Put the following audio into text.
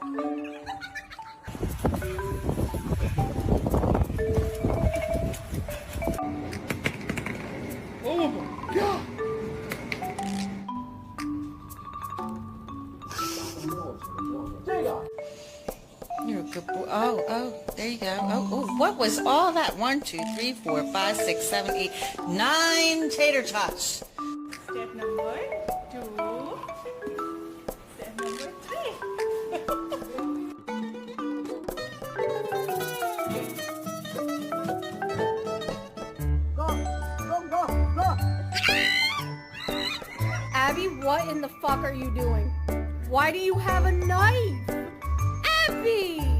Oh my God! You're a good boy. Oh, there you go. Oh, what was all that? 1, 2, 3, 4, 5, 6, 7, 8, 9 tater tots. Step number 2. Step number 3. Abby, what in the fuck are you doing? Why do you have a knife? Abby!